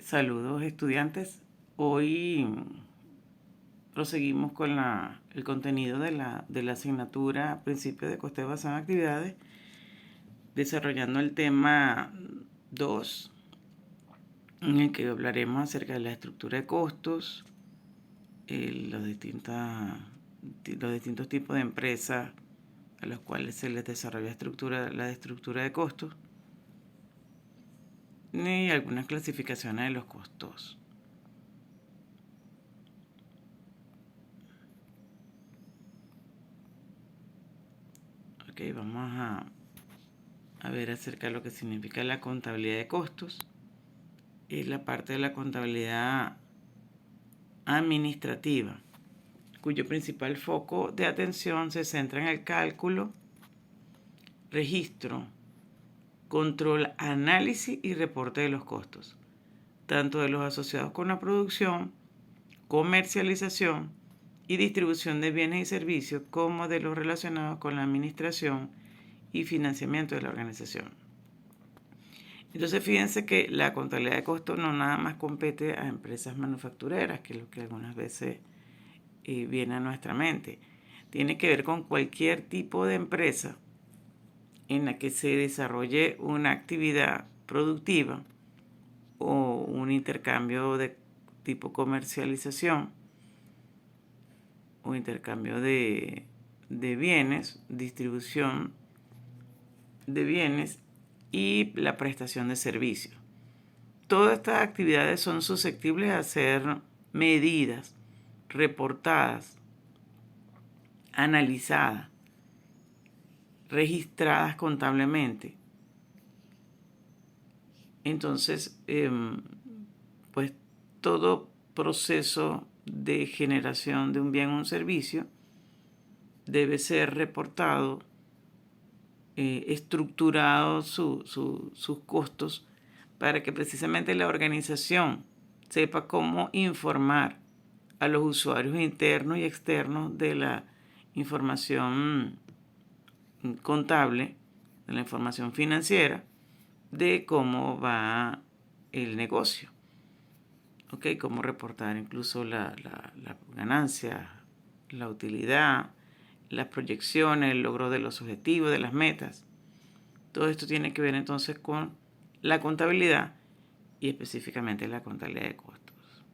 Saludos estudiantes. Hoy proseguimos con el contenido de la asignatura Principios de Costeo basado en Actividades, desarrollando el tema 2, en el que hablaremos acerca de la estructura de costos, los distintos tipos de empresas a los cuales se les desarrolla la estructura de costos y algunas clasificaciones de los costos. Ok, vamos a ver acerca de lo que significa la contabilidad de costos. Es la parte de la contabilidad administrativa, cuyo principal foco de atención se centra en el cálculo, registro, control, análisis y reporte de los costos, tanto de los asociados con la producción, comercialización y distribución de bienes y servicios, como de los relacionados con la administración y financiamiento de la organización. Entonces fíjense que la contabilidad de costos no nada más compete a empresas manufactureras, que es lo que algunas veces viene a nuestra mente. Tiene que ver con cualquier tipo de empresa en la que se desarrolle una actividad productiva o un intercambio de tipo comercialización o intercambio de bienes, distribución de bienes y la prestación de servicios. Todas estas actividades son susceptibles a ser medidas, reportadas, analizadas, registradas contablemente. Entonces, pues todo proceso de generación de un bien o un servicio debe ser reportado, estructurado sus costos, para que precisamente la organización sepa cómo informar a los usuarios internos y externos de la información contable, de la información financiera, de cómo va el negocio. ¿Ok? Cómo reportar incluso la ganancia, la utilidad, las proyecciones, el logro de los objetivos, de las metas. Todo esto tiene que ver entonces con la contabilidad y específicamente la contabilidad de costos.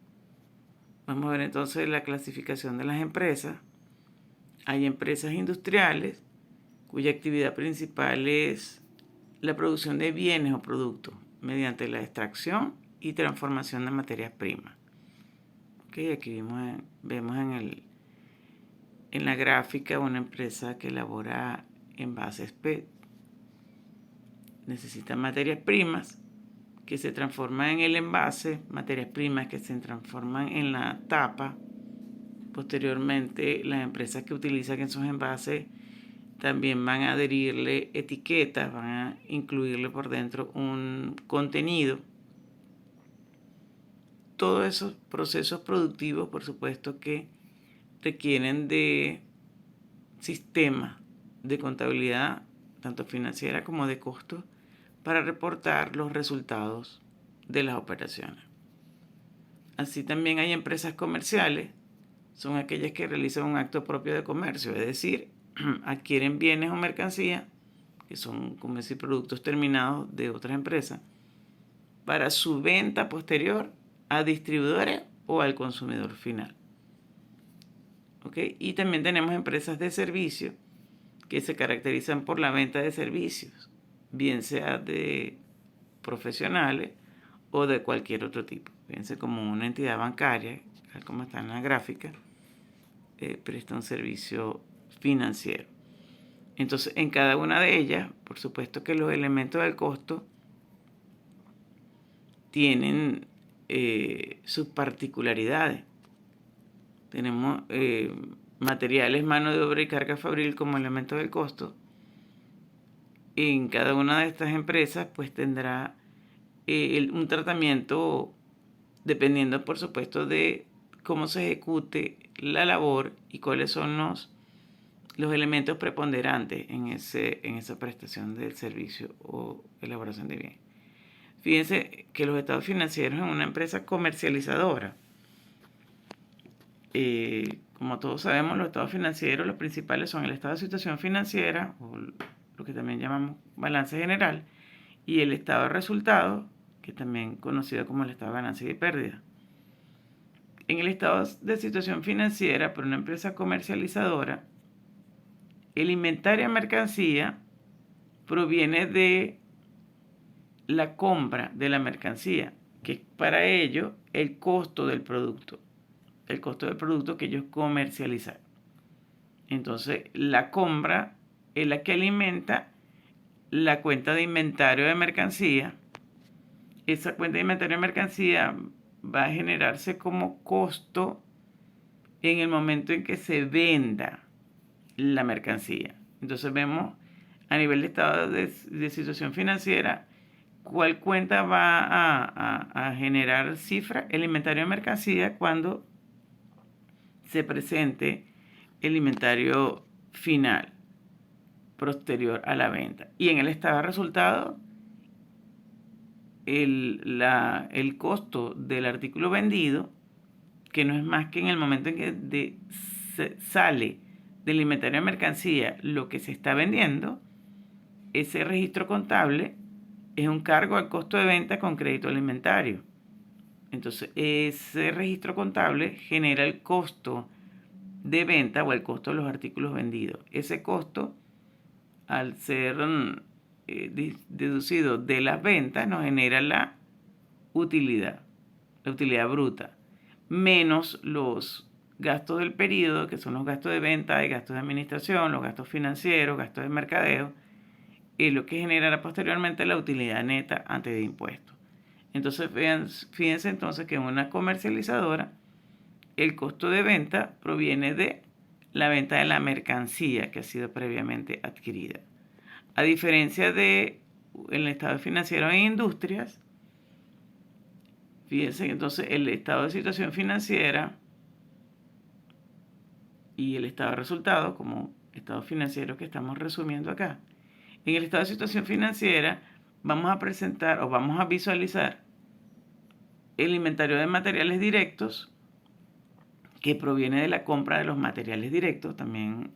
Vamos a ver entonces la clasificación de las empresas. Hay empresas industriales cuya actividad principal es la producción de bienes o productos mediante la extracción y transformación de materias primas. Okay, aquí vemos en la gráfica una empresa que elabora envases PET. Necesita materias primas que se transforman en el envase, materias primas que se transforman en la tapa. Posteriormente, las empresas que utilizan esos envases también van a adherirle etiquetas, van a incluirle por dentro un contenido. Todos esos procesos productivos, por supuesto, que requieren de sistemas de contabilidad, tanto financiera como de costos, para reportar los resultados de las operaciones. Así también hay empresas comerciales, son aquellas que realizan un acto propio de comercio, es decir, adquieren bienes o mercancías, que son como decir productos terminados de otras empresas, para su venta posterior a distribuidores o al consumidor final. ¿Okay? Y también tenemos empresas de servicio que se caracterizan por la venta de servicios, bien sea de profesionales o de cualquier otro tipo. Fíjense, como una entidad bancaria, tal como está en la gráfica, presta un servicio financiero. Entonces, en cada una de ellas, por supuesto que los elementos del costo tienen sus particularidades. Tenemos materiales, mano de obra y carga fabril como elementos del costo. En cada una de estas empresas pues tendrá un tratamiento dependiendo, por supuesto, de cómo se ejecute la labor y cuáles son los elementos preponderantes en esa prestación del servicio o elaboración de bien. Fíjense que los estados financieros en una empresa comercializadora, como todos sabemos, los estados financieros, los principales son el estado de situación financiera, o lo que también llamamos balance general, y el estado de resultados, que también conocido como el estado de ganancia y pérdida. En el estado de situación financiera, por una empresa comercializadora, el inventario de mercancía proviene de la compra de la mercancía, que es para ello el costo del producto que ellos comercializan. Entonces, la compra es la que alimenta la cuenta de inventario de mercancía. Esa cuenta de inventario de mercancía va a generarse como costo en el momento en que se venda la mercancía. Entonces vemos a nivel de estado de situación financiera cuál cuenta va a generar cifra, el inventario de mercancía, cuando se presente el inventario final posterior a la venta. Y en el estado de resultado, el costo del artículo vendido, que no es más que en el momento en que sale del inventario de mercancía lo que se está vendiendo, ese registro contable es un cargo al costo de venta con crédito al inventario. Entonces, ese registro contable genera el costo de venta o el costo de los artículos vendidos. Ese costo, al ser deducido de las ventas, nos genera la utilidad bruta, menos los gastos del periodo, que son los gastos de venta, gastos de administración, los gastos financieros, gastos de mercadeo, lo que generará posteriormente la utilidad neta antes de impuestos. Entonces, fíjense entonces que en una comercializadora, el costo de venta proviene de la venta de la mercancía que ha sido previamente adquirida. A diferencia de el estado financiero en industrias, fíjense entonces el estado de situación financiera y el estado de resultados, como estado financiero que estamos resumiendo acá. En el estado de situación financiera vamos a presentar o vamos a visualizar el inventario de materiales directos, que proviene de la compra de los materiales directos también,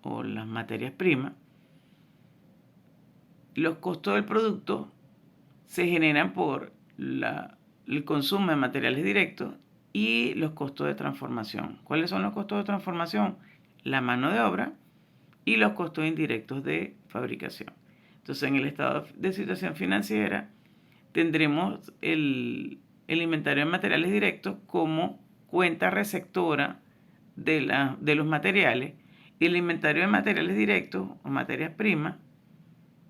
o las materias primas. Los costos del producto se generan por el consumo de materiales directos y los costos de transformación. ¿Cuáles son los costos de transformación? La mano de obra y los costos indirectos de fabricación. Entonces, en el estado de situación financiera tendremos el inventario de materiales directos como cuenta receptora de los materiales, y el inventario de materiales directos o materias primas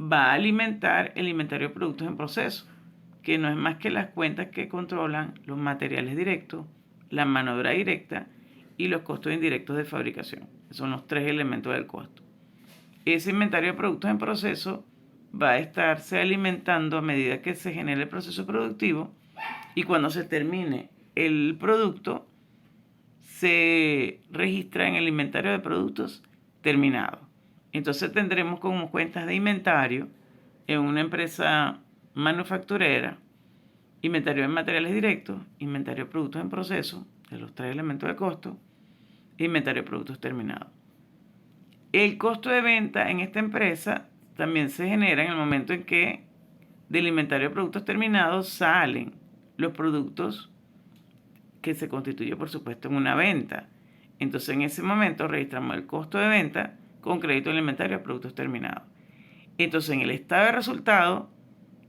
va a alimentar el inventario de productos en proceso, que no es más que las cuentas que controlan los materiales directos, la mano de obra directa y los costos indirectos de fabricación. Son los tres elementos del costo. Ese inventario de productos en proceso va a estarse alimentando a medida que se genere el proceso productivo, y cuando se termine el producto se registra en el inventario de productos terminados. Entonces tendremos como cuentas de inventario en una empresa manufacturera: inventario de materiales directos, inventario de productos en proceso, de los tres elementos de costo, e inventario de productos terminados. El costo de venta en esta empresa también se genera en el momento en que del inventario de productos terminados salen los productos que se constituye, por supuesto, en una venta. Entonces, en ese momento registramos el costo de venta con crédito al inventario de productos terminados. Entonces, en el estado de resultado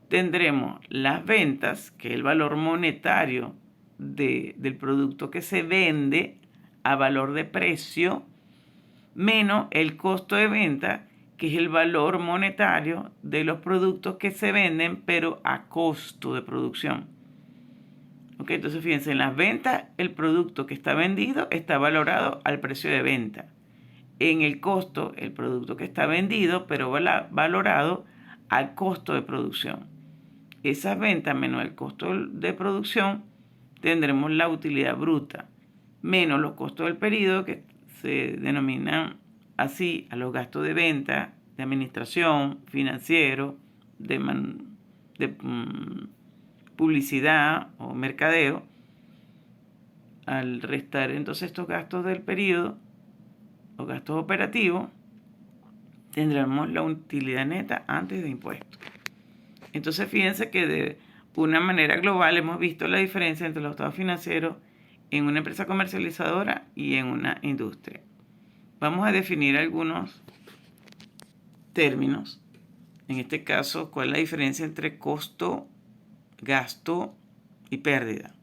tendremos las ventas, que es el valor monetario del producto que se vende a valor de precio, menos el costo de venta, que es el valor monetario de los productos que se venden, pero a costo de producción. Okay, entonces fíjense, en las ventas el producto que está vendido está valorado al precio de venta. En el costo, el producto que está vendido, pero valorado al costo de producción. Esas ventas menos el costo de producción, tendremos la utilidad bruta, menos los costos del periodo, que se denominan así a los gastos de venta, de administración, financiero, de publicidad o mercadeo, al restar entonces estos gastos del periodo o gastos operativos, tendremos la utilidad neta antes de impuestos. Entonces fíjense que de una manera global hemos visto la diferencia entre los estados financieros en una empresa comercializadora y en una industria. Vamos a definir algunos términos. En este caso, ¿cuál es la diferencia entre costo, gasto y pérdida?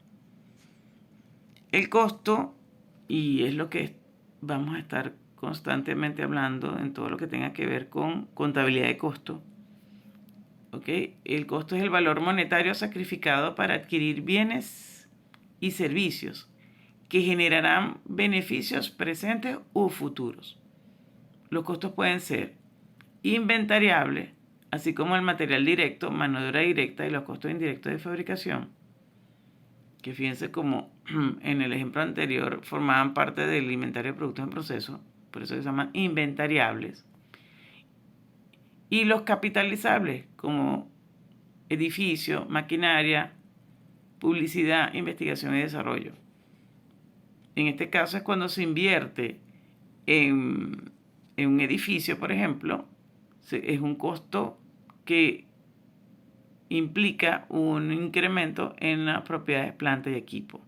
El costo, y es lo que vamos a estar constantemente hablando en todo lo que tenga que ver con contabilidad de costo. ¿Okay? El costo es el valor monetario sacrificado para adquirir bienes y servicios que generarán beneficios presentes u futuros. Los costos pueden ser inventariables, así como el material directo, mano de obra directa y los costos indirectos de fabricación, que fíjense como en el ejemplo anterior formaban parte del inventario de productos en proceso, por eso se llaman inventariables. Y los capitalizables, como edificio, maquinaria, publicidad, investigación y desarrollo. En este caso es cuando se invierte en un edificio, por ejemplo, es un costo que implica un incremento en las propiedades, planta y equipo.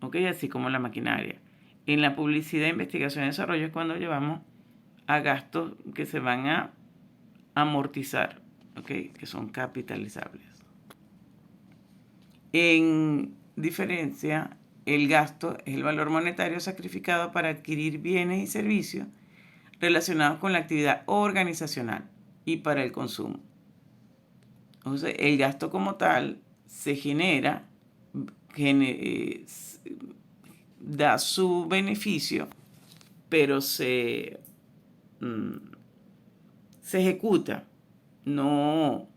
¿Ok? Así como la maquinaria. En la publicidad, investigación y desarrollo es cuando llevamos a gastos que se van a amortizar, ¿ok? Que son capitalizables. En diferencia, el gasto es el valor monetario sacrificado para adquirir bienes y servicios relacionados con la actividad organizacional y para el consumo. Entonces, el gasto como tal se da su beneficio, pero se ejecuta. No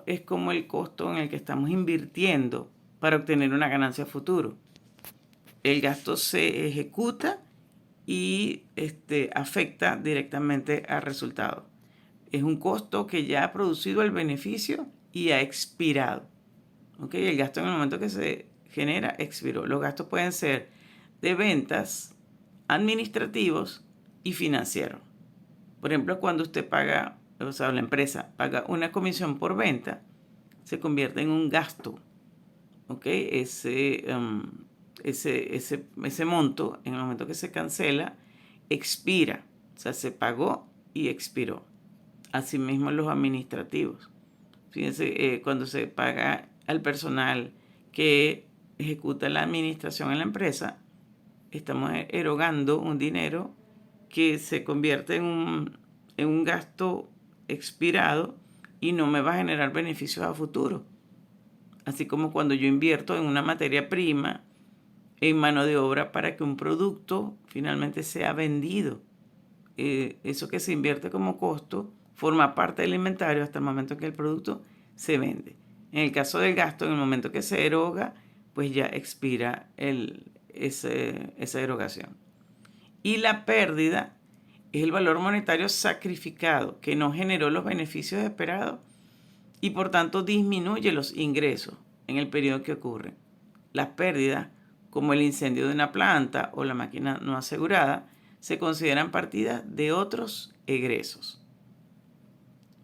es como el costo en el que estamos invirtiendo para obtener una ganancia futuro. El gasto se ejecuta y afecta directamente al resultado. Es un costo que ya ha producido el beneficio y ha expirado. ¿Okay? El gasto en el momento que se genera expiró. Los gastos pueden ser de ventas, administrativos y financieros. Por ejemplo, cuando usted paga, o sea, la empresa paga una comisión por venta, se convierte en un gasto. ¿Ok? Ese monto, en el momento que se cancela, expira. O sea, se pagó y expiró. Asimismo, los administrativos. Fíjense, cuando se paga al personal que ejecuta la administración en la empresa, estamos erogando un dinero que se convierte en un gasto expirado y no me va a generar beneficios a futuro. Así como cuando yo invierto en una materia prima, en mano de obra para que un producto finalmente sea vendido. Eso que se invierte como costo forma parte del inventario hasta el momento en que el producto se vende. En el caso del gasto, en el momento que se eroga, pues ya expira esa erogación. Y la pérdida es el valor monetario sacrificado que no generó los beneficios esperados y por tanto disminuye los ingresos en el periodo que ocurre. Las pérdidas, como el incendio de una planta o la máquina no asegurada, se consideran partidas de otros egresos.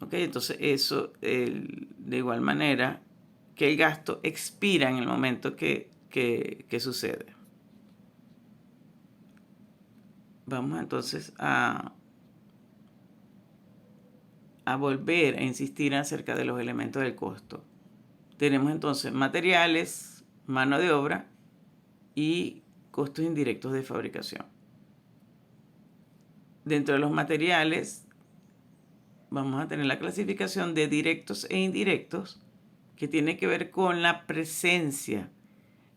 ¿Ok? Entonces eso, de igual manera que el gasto expira en el momento que sucede. Vamos entonces a volver a insistir acerca de los elementos del costo. Tenemos entonces materiales, mano de obra y costos indirectos de fabricación. Dentro de los materiales vamos a tener la clasificación de directos e indirectos, que tiene que ver con la presencia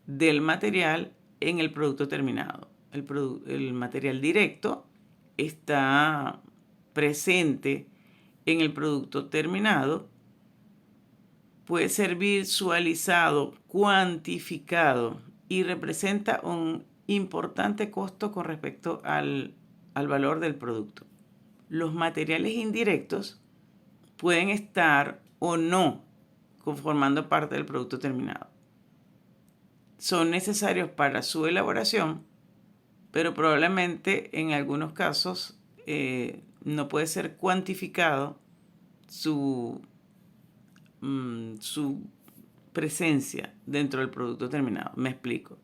del material en el producto terminado. El material directo está presente en el producto terminado, puede ser visualizado, cuantificado y representa un importante costo con respecto al valor del producto. Los materiales indirectos pueden estar o no conformando parte del producto terminado. Son necesarios para su elaboración, pero probablemente en algunos casos no puede ser cuantificado su presencia dentro del producto terminado. Me explico.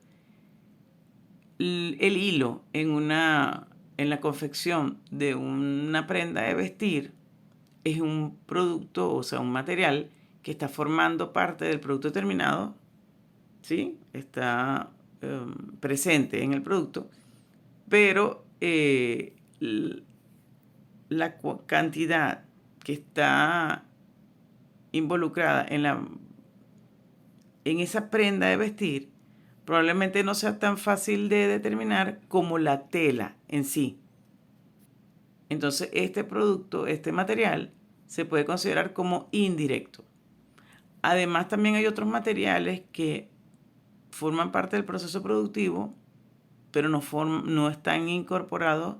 El hilo en la confección de una prenda de vestir es un producto, o sea, un material que está formando parte del producto terminado, ¿sí? Está presente en el producto, pero la cantidad que está involucrada en esa prenda de vestir probablemente no sea tan fácil de determinar como la tela en sí. Entonces, este producto, este material, se puede considerar como indirecto. Además, también hay otros materiales que forman parte del proceso productivo, pero no están incorporados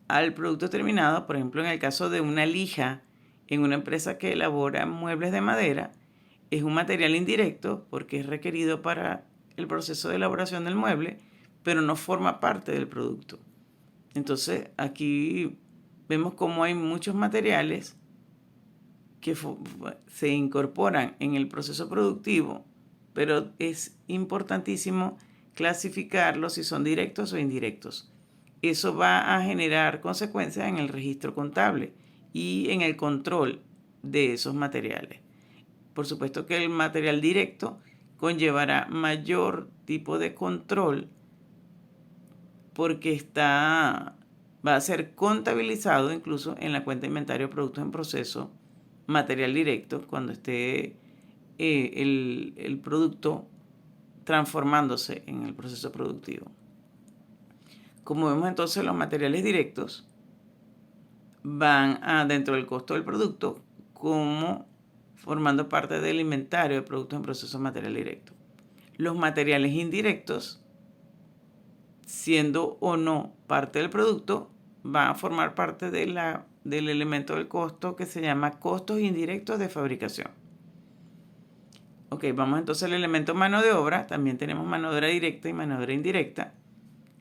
al producto terminado. Por ejemplo, en el caso de una lija en una empresa que elabora muebles de madera, es un material indirecto porque es requerido para el proceso de elaboración del mueble, pero no forma parte del producto. Entonces, aquí vemos cómo hay muchos materiales que se incorporan en el proceso productivo, pero es importantísimo clasificarlos si son directos o indirectos. Eso va a generar consecuencias en el registro contable y en el control de esos materiales. Por supuesto que el material directo conllevará mayor tipo de control porque va a ser contabilizado incluso en la cuenta de inventario de productos en proceso, material directo, cuando esté el producto transformándose en el proceso productivo. Como vemos entonces, los materiales directos van dentro del costo del producto como formando parte del inventario de productos en proceso material directo. Los materiales indirectos, siendo o no parte del producto, van a formar parte del elemento del costo que se llama costos indirectos de fabricación. Ok, vamos entonces al elemento mano de obra. También tenemos mano de obra directa y mano de obra indirecta.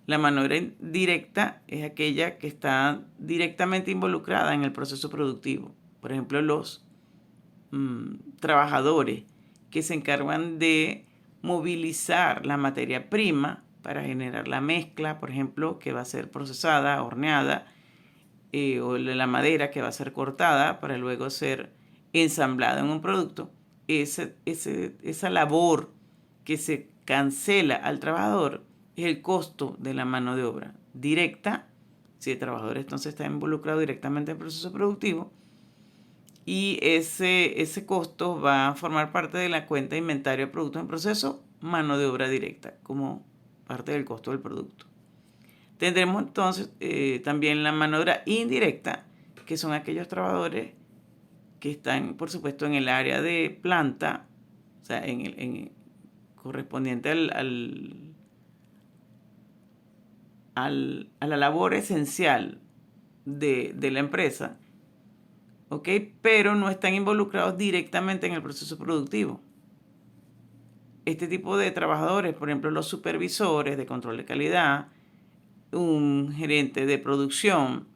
La mano de obra directa es aquella que está directamente involucrada en el proceso productivo. Por ejemplo, los trabajadores que se encargan de movilizar la materia prima para generar la mezcla, por ejemplo, que va a ser procesada, horneada, o la madera que va a ser cortada para luego ser ensamblada en un producto. Esa labor que se cancela al trabajador es el costo de la mano de obra directa, si el trabajador entonces está involucrado directamente en el proceso productivo, y ese costo va a formar parte de la cuenta de inventario de productos en proceso, mano de obra directa, como parte del costo del producto. Tendremos entonces también la mano de obra indirecta, que son aquellos trabajadores que están, por supuesto, en el área de planta, o sea, correspondiente a la labor esencial de la empresa, ¿ok? Pero no están involucrados directamente en el proceso productivo. Este tipo de trabajadores, por ejemplo, los supervisores de control de calidad, un gerente de producción,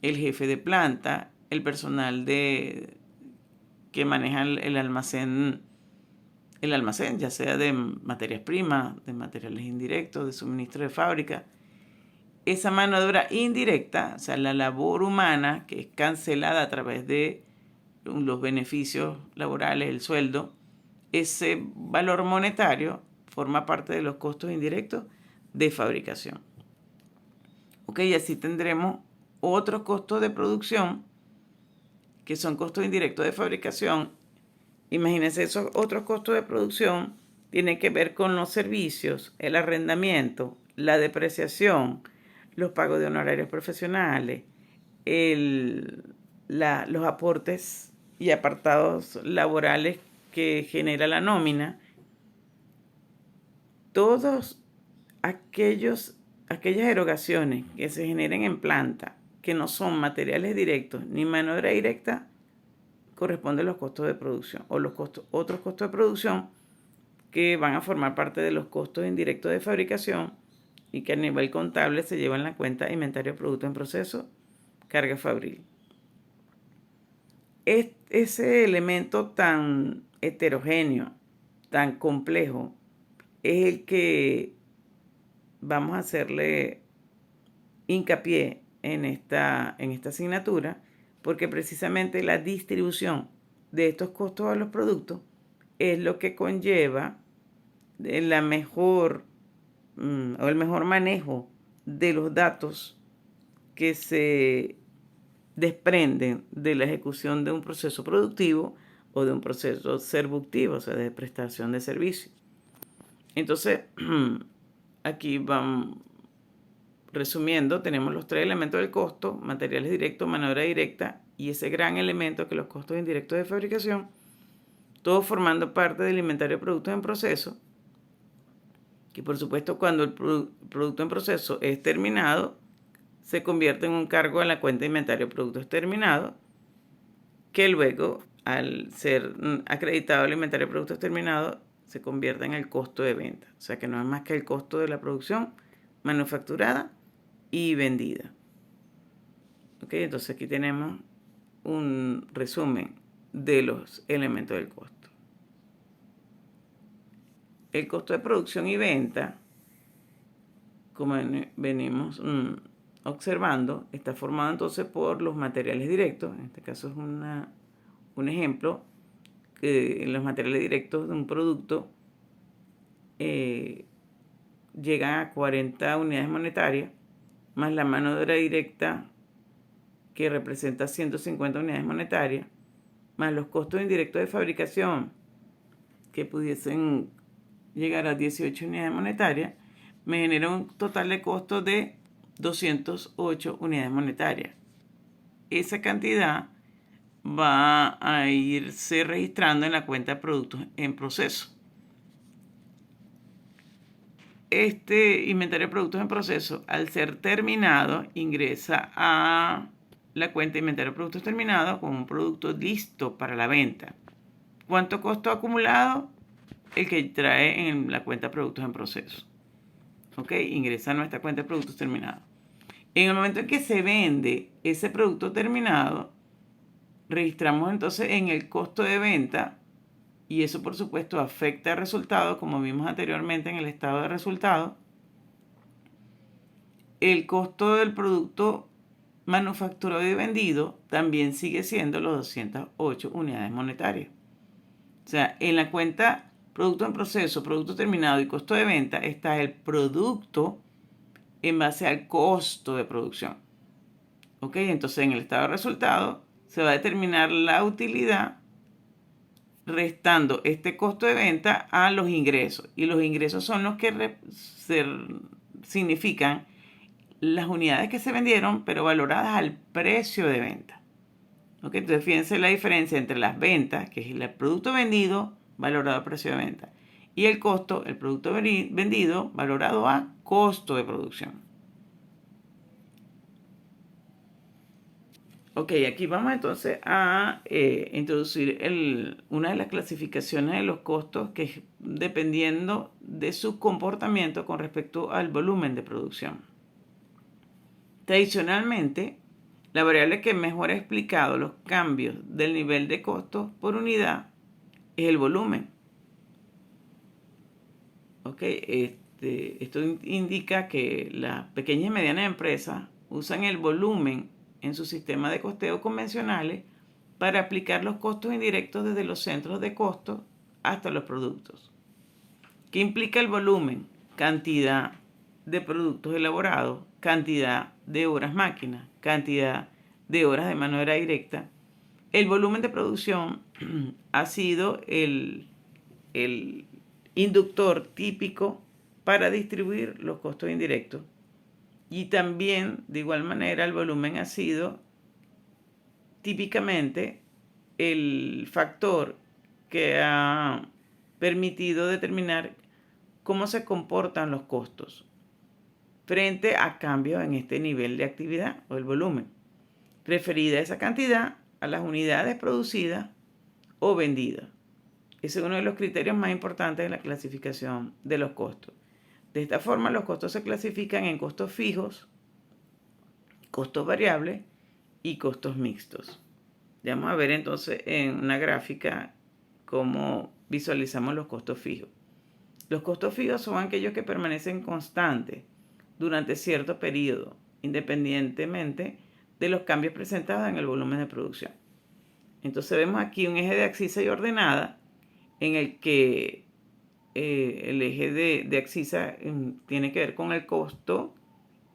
el jefe de planta, el personal que maneja el almacén, ya sea de materias primas, de materiales indirectos, de suministro de fábrica. Esa mano de obra indirecta, o sea, la labor humana que es cancelada a través de los beneficios laborales, el sueldo, ese valor monetario forma parte de los costos indirectos de fabricación. Ok, y así tendremos otros costos de producción que son costos indirectos de fabricación. Imagínense, esos otros costos de producción tienen que ver con los servicios, el arrendamiento, la depreciación, los pagos de honorarios profesionales, los aportes y apartados laborales que genera la nómina. Todos aquellas erogaciones que se generen en planta, que no son materiales directos ni mano de obra directa, corresponden los costos de producción o los otros costos de producción que van a formar parte de los costos indirectos de fabricación y que a nivel contable se llevan en la cuenta inventario de producto en proceso, carga fabril. Ese elemento tan heterogéneo, tan complejo, es el que vamos a hacerle hincapié en esta asignatura, porque precisamente la distribución de estos costos a los productos es lo que conlleva la mejor o el mejor manejo de los datos que se desprenden de la ejecución de un proceso productivo o de un proceso servictivo, o sea, de prestación de servicio. Entonces, aquí vamos resumiendo, tenemos los tres elementos del costo: materiales directos, mano de obra directa y ese gran elemento que los costos indirectos de fabricación, todo formando parte del inventario de productos en proceso, que por supuesto cuando el producto en proceso es terminado, se convierte en un cargo en la cuenta de inventario de productos terminados, que luego, al ser acreditado el inventario de productos terminados, se convierte en el costo de venta. O sea que no es más que el costo de la producción manufacturada y vendida. ¿Ok? Entonces aquí tenemos un resumen de los elementos del costo. El costo de producción y venta, como venimos observando, está formado entonces por los materiales directos. En este caso es un ejemplo que los materiales directos de un producto llegan a 40 unidades monetarias, más la mano de obra directa que representa 150 unidades monetarias, más los costos indirectos de fabricación que pudiesen llegar a 18 unidades monetarias, me genera un total de costo de 208 unidades monetarias. Esa cantidad va a irse registrando en la cuenta de productos en proceso. Este inventario de productos en proceso, al ser terminado, ingresa a la cuenta de inventario de productos terminados como un producto listo para la venta. ¿Cuánto costo acumulado? El que trae en la cuenta de productos en proceso. ¿Ok? Ingresa a nuestra cuenta de productos terminados. En el momento en que se vende ese producto terminado, registramos entonces en el costo de venta, y eso por supuesto afecta el resultado, como vimos anteriormente en el estado de resultados. El costo del producto manufacturado y vendido también sigue siendo los 208 unidades monetarias. O sea, en la cuenta producto en proceso, producto terminado y costo de venta está el producto en base al costo de producción. ¿Ok? Entonces en el estado de resultado se va a determinar la utilidad restando este costo de venta a los ingresos. Y los ingresos son los que significan las unidades que se vendieron, pero valoradas al precio de venta. ¿Ok? Entonces fíjense la diferencia entre las ventas, que es el producto vendido valorado a precio de venta, y el costo, el producto vendido valorado a costo de producción. Ok, aquí vamos entonces a introducir una de las clasificaciones de los costos, que es dependiendo de su comportamiento con respecto al volumen de producción. Tradicionalmente, la variable que mejor ha explicado los cambios del nivel de costos por unidad es el volumen. ¿Ok? Esto indica que las pequeñas y medianas empresas usan el volumen en su sistema de costeo convencionales para aplicar los costos indirectos desde los centros de costos hasta los productos. ¿Qué implica el volumen? Cantidad de productos elaborados, cantidad de horas máquinas, cantidad de horas de mano de obra directa. El volumen de producción ha sido el inductor típico para distribuir los costos indirectos. Y también, de igual manera, el volumen ha sido típicamente el factor que ha permitido determinar cómo se comportan los costos frente a cambios en este nivel de actividad o el volumen. Referida a esa cantidad, a las unidades producidas o vendidas. Ese es uno de los criterios más importantes de la clasificación de los costos. De esta forma, los costos se clasifican en costos fijos, costos variables y costos mixtos. Ya vamos a ver entonces en una gráfica cómo visualizamos los costos fijos. Los costos fijos son aquellos que permanecen constantes durante cierto periodo, independientemente de los cambios presentados en el volumen de producción. Entonces vemos aquí un eje de abscisa y ordenada en el que el eje de abscisa tiene que ver con el costo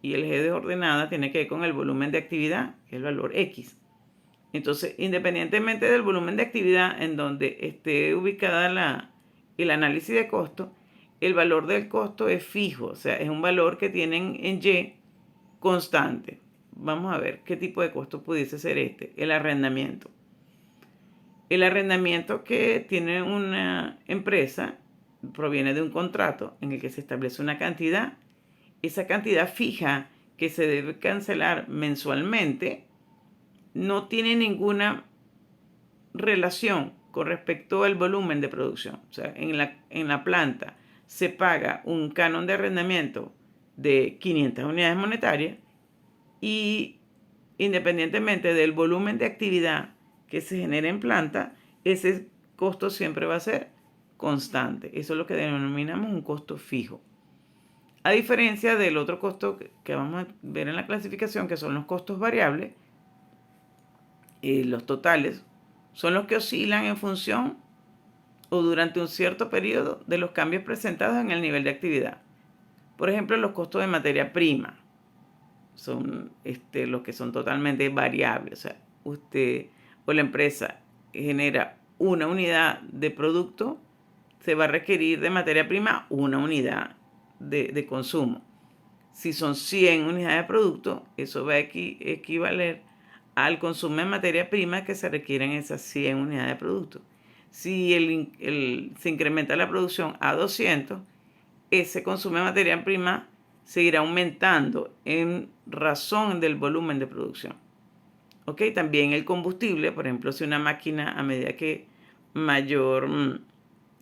y el eje de ordenada tiene que ver con el volumen de actividad, que es el valor X. Entonces, independientemente del volumen de actividad en donde esté ubicada el análisis de costo, el valor del costo es fijo, o sea, es un valor que tienen en Y constante. Vamos a ver qué tipo de costo pudiese ser este, el arrendamiento. El arrendamiento que tiene una empresa proviene de un contrato en el que se establece una cantidad. Esa cantidad fija que se debe cancelar mensualmente no tiene ninguna relación con respecto al volumen de producción. O sea, en la planta se paga un canon de arrendamiento de 500 unidades monetarias y independientemente del volumen de actividad que se genere en planta, ese costo siempre va a ser constante. Eso es lo que denominamos un costo fijo. A diferencia del otro costo que vamos a ver en la clasificación, que son los costos variables, los totales, son los que oscilan en función o durante un cierto periodo de los cambios presentados en el nivel de actividad. Por ejemplo, los costos de materia prima son los que son totalmente variables. O sea, usted o la empresa genera una unidad de producto, se va a requerir de materia prima una unidad de consumo. Si son 100 unidades de producto, eso va a equivaler al consumo de materia prima que se requieren esas 100 unidades de producto. Si se incrementa la producción a 200, ese consumo de materia prima seguirá aumentando en razón del volumen de producción. ¿Ok? También el combustible, por ejemplo, si una máquina, a medida que mayor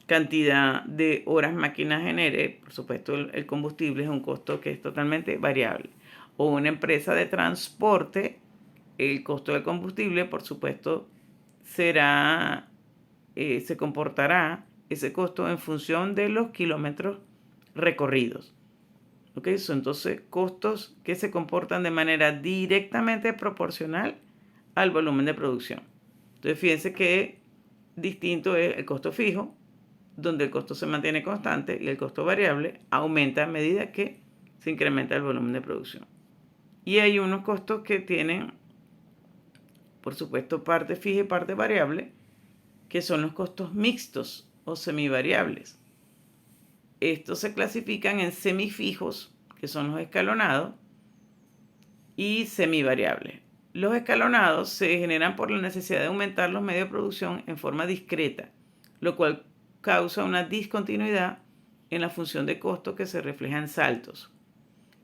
cantidad de horas máquina genere, por supuesto el combustible es un costo que es totalmente variable. O una empresa de transporte, el costo del combustible, por supuesto, se comportará ese costo en función de los kilómetros recorridos. ¿Ok? Son entonces costos que se comportan de manera directamente proporcional al volumen de producción. Entonces fíjense que distinto es el costo fijo, donde el costo se mantiene constante, y el costo variable aumenta a medida que se incrementa el volumen de producción. Y hay unos costos que tienen, por supuesto, parte fija y parte variable, que son los costos mixtos o semivariables. Estos se clasifican en semifijos, que son los escalonados, y semivariables. Los escalonados se generan por la necesidad de aumentar los medios de producción en forma discreta, lo cual causa una discontinuidad en la función de costo que se refleja en saltos.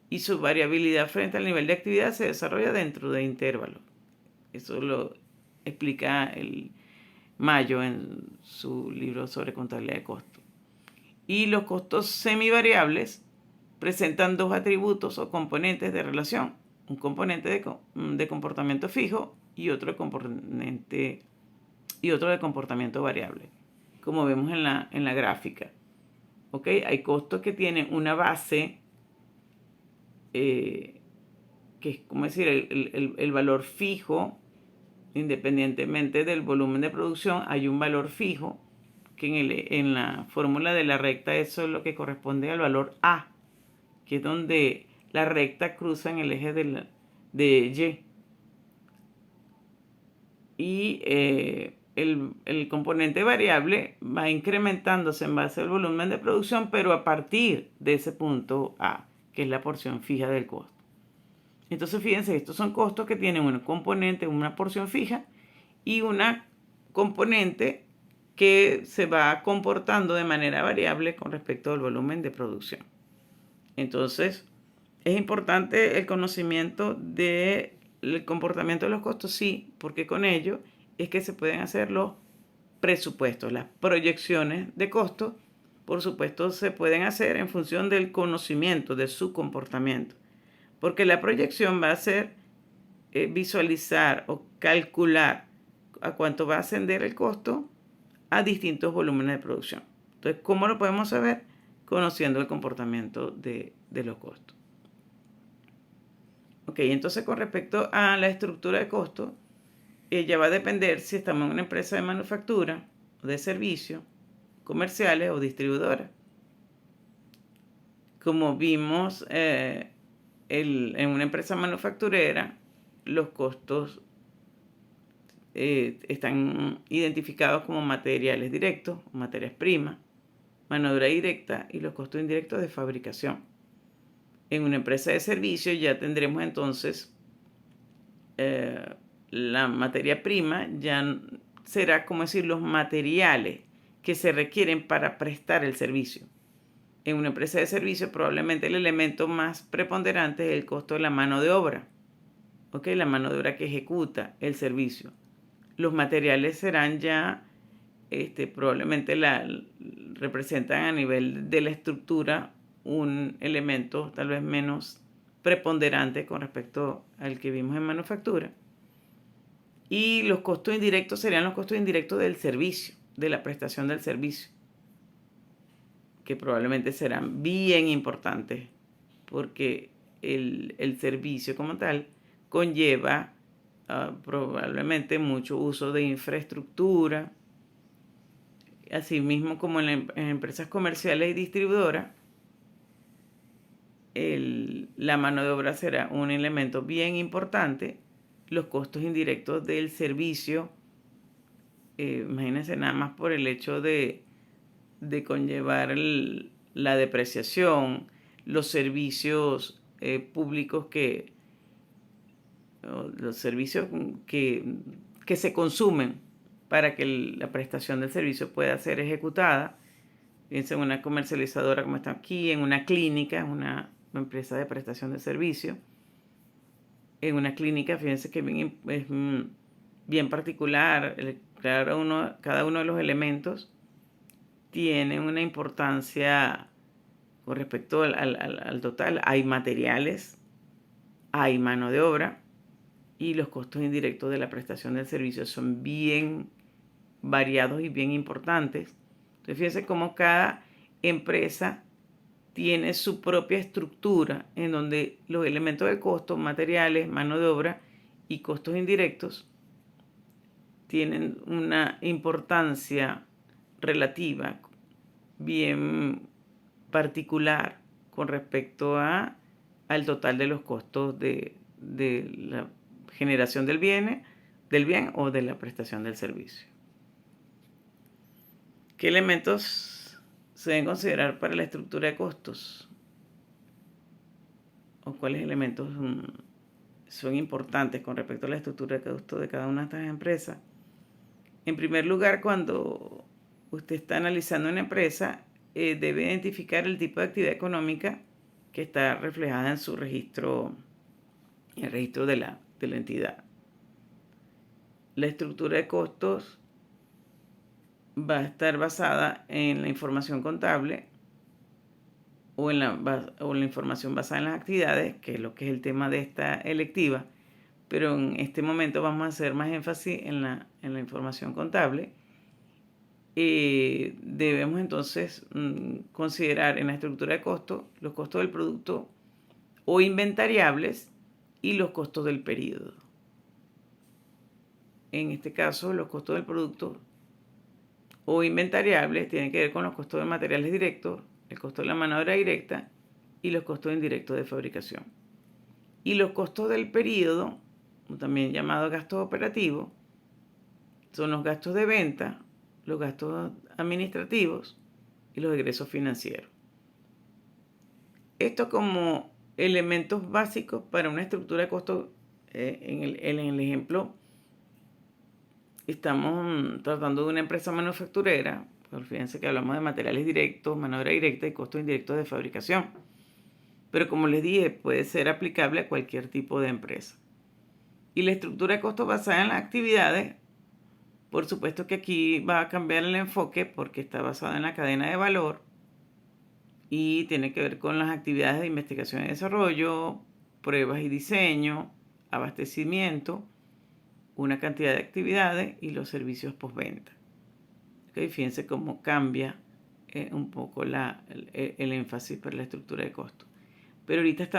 Y su variabilidad frente al nivel de actividad se desarrolla dentro de intervalos. Eso lo explica el Mayo en su libro sobre contabilidad de costos. Y los costos semivariables presentan dos atributos o componentes de relación. Un componente de comportamiento fijo y otro de comportamiento variable, como vemos en la gráfica. ¿Ok? Hay costos que tienen una base, que es como decir, el valor fijo, independientemente del volumen de producción, hay un valor fijo, que en la fórmula de la recta eso es lo que corresponde al valor A, que es donde la recta cruza en el eje de Y. Y el componente variable va incrementándose en base al volumen de producción, pero a partir de ese punto A, que es la porción fija del costo. Entonces, fíjense, estos son costos que tienen un componente, una porción fija, y una componente que se va comportando de manera variable con respecto al volumen de producción. Entonces, es importante el conocimiento de el comportamiento de los costos sí, porque con ello es que se pueden hacer los presupuestos, las proyecciones de costos. Por supuesto, se pueden hacer en función del conocimiento de su comportamiento, porque la proyección va a ser visualizar o calcular a cuánto va a ascender el costo a distintos volúmenes de producción. Entonces, ¿cómo lo podemos saber? Conociendo el comportamiento de los costos. Ok, entonces con respecto a la estructura de costos, ella va a depender si estamos en una empresa de manufactura o de servicio, comerciales o distribuidoras. Como vimos en una empresa manufacturera, los costos están identificados como materiales directos, materias primas, mano de obra directa y los costos indirectos de fabricación. En una empresa de servicio ya tendremos entonces la materia prima, ya será como decir los materiales que se requieren para prestar el servicio. En una empresa de servicio probablemente el elemento más preponderante es el costo de la mano de obra, ¿okay? La mano de obra que ejecuta el servicio. Los materiales serán ya probablemente representan a nivel de la estructura un elemento tal vez menos preponderante con respecto al que vimos en manufactura. Y los costos indirectos serían los costos indirectos del servicio, de la prestación del servicio, que probablemente serán bien importantes porque el servicio como tal conlleva probablemente mucho uso de infraestructura. Asimismo, como en empresas comerciales y distribuidoras, la mano de obra será un elemento bien importante. Los costos indirectos del servicio, imagínense nada más por el hecho de conllevar la depreciación, los servicios públicos los servicios que se consumen para que la prestación del servicio pueda ser ejecutada. Piensen en una comercializadora como está aquí, en una clínica, una empresa de prestación de servicio. En una clínica, fíjense que es bien particular, cada uno de los elementos tiene una importancia con respecto al total. Hay materiales, hay mano de obra y los costos indirectos de la prestación del servicio son bien variados y bien importantes. Entonces fíjense cómo cada empresa tiene su propia estructura en donde los elementos de costo, materiales, mano de obra y costos indirectos tienen una importancia relativa bien particular con respecto al total de los costos de la generación del bien o de la prestación del servicio. ¿Qué elementos se deben considerar para la estructura de costos? ¿O cuáles elementos son importantes con respecto a la estructura de costos de cada una de estas empresas? En primer lugar, cuando usted está analizando una empresa, debe identificar el tipo de actividad económica que está reflejada en su registro, el registro de la entidad. La estructura de costos va a estar basada en la información contable o en la información basada en las actividades, que es lo que es el tema de esta electiva, pero en este momento vamos a hacer más énfasis en la información contable. Debemos entonces considerar en la estructura de costos los costos del producto o inventariables y los costos del periodo. En este caso, los costos del producto o inventariables tienen que ver con los costos de materiales directos, el costo de la mano de obra directa y los costos indirectos de fabricación. Y los costos del periodo, también llamados gastos operativos, son los gastos de venta, los gastos administrativos y los egresos financieros. Esto como elementos básicos para una estructura de costos. En el ejemplo, estamos tratando de una empresa manufacturera, pues fíjense que hablamos de materiales directos, mano de obra directa y costos indirectos de fabricación. Pero como les dije, puede ser aplicable a cualquier tipo de empresa. Y la estructura de costos basada en las actividades, por supuesto que aquí va a cambiar el enfoque porque está basado en la cadena de valor y tiene que ver con las actividades de investigación y desarrollo, pruebas y diseño, abastecimiento, una cantidad de actividades y los servicios postventa. ¿Okay? Fíjense cómo cambia un poco el énfasis para la estructura de costos. Pero ahorita